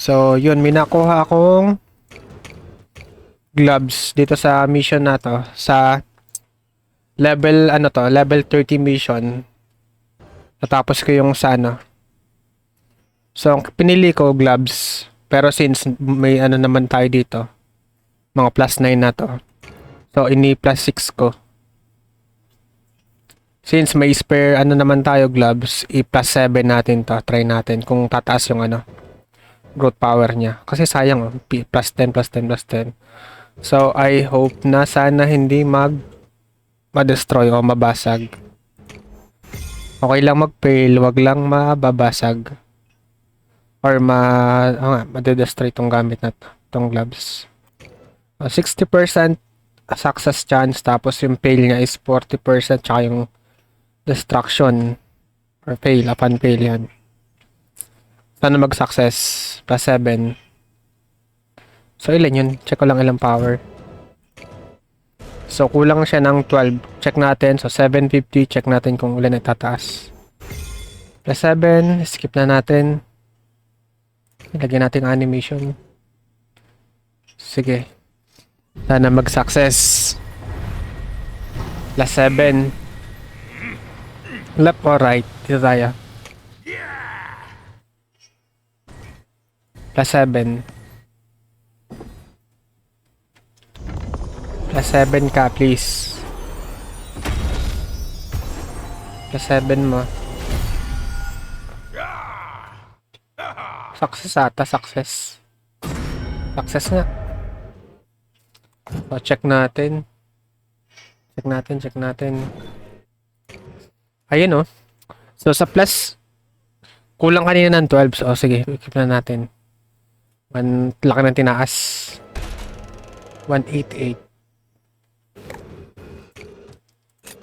So, yun, may nakuha akong gloves dito sa mission na to. Sa level, ano to, level 30 mission. Natapos ko yung sa ano. So, ang pinili ko gloves. Pero since may ano naman tayo dito, mga plus 9 na to. So, ini plus 6 ko. Since may spare ano naman tayo gloves, i-plus 7 natin to. Try natin kung tataas yung ano, growth power niya. Kasi sayang oh, plus 10, plus 10, plus 10. So, I hope na sana hindi ma-destroy o mabasag. Okay lang mag-fail, wag lang mababasag. Or ma-destroy tong gamit na to, tong gloves. 60% success chance, tapos yung fail niya is 40%, tsaka yung destruction or fail, upon fail yan. Sana mag-success, plus 7. So, ilan yun? Check ko lang ilang power. So, kulang siya ng 12. Check natin. So, 750. Check natin kung ulan ay tataas. Plus 7. Skip na natin. Ilagyan natin animation. Sige. Sana mag-success. Plus 7. Left or right? Dito tayo. Plus 7. Plus 7 ka, please. Plus 7 mo. Success ata, success. Success nga. So, check natin. Check natin. Ayun oh. So, sa plus, kulang kanina ng 12. So, sige, keep na natin. Laki ng tinaas. 188.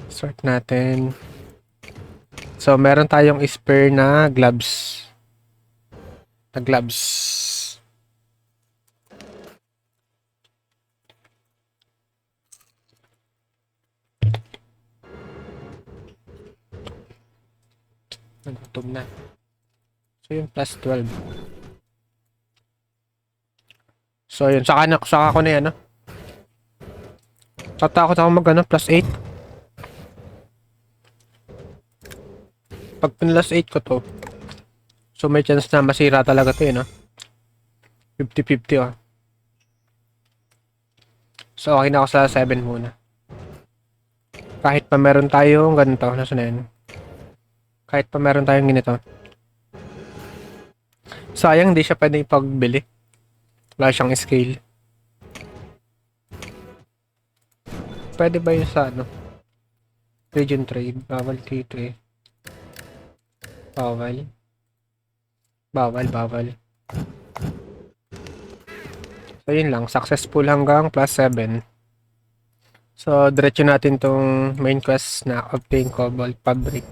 Sort natin. So, meron tayong spare na gloves. Nagutom na. So, yung plus 12. So, yun. Saka ko na yan, no? Tatakot ako mag, plus 8. Pag pinlas 8 ko to, so may chance na masira talaga to no? 50-50 oh. So okay na ako sa 7 muna. Kahit pa meron tayong ganito, nasa na yan? Kahit pa meron tayong ganito. Sayang di siya pwede ipagbili. Wala siyang scale. Pwede ba yun sa ano? Region trade, bawal dito eh. Bawal. So, yun lang. Successful hanggang plus 7. So, diretso natin tong main quest na obtain cobalt fabric.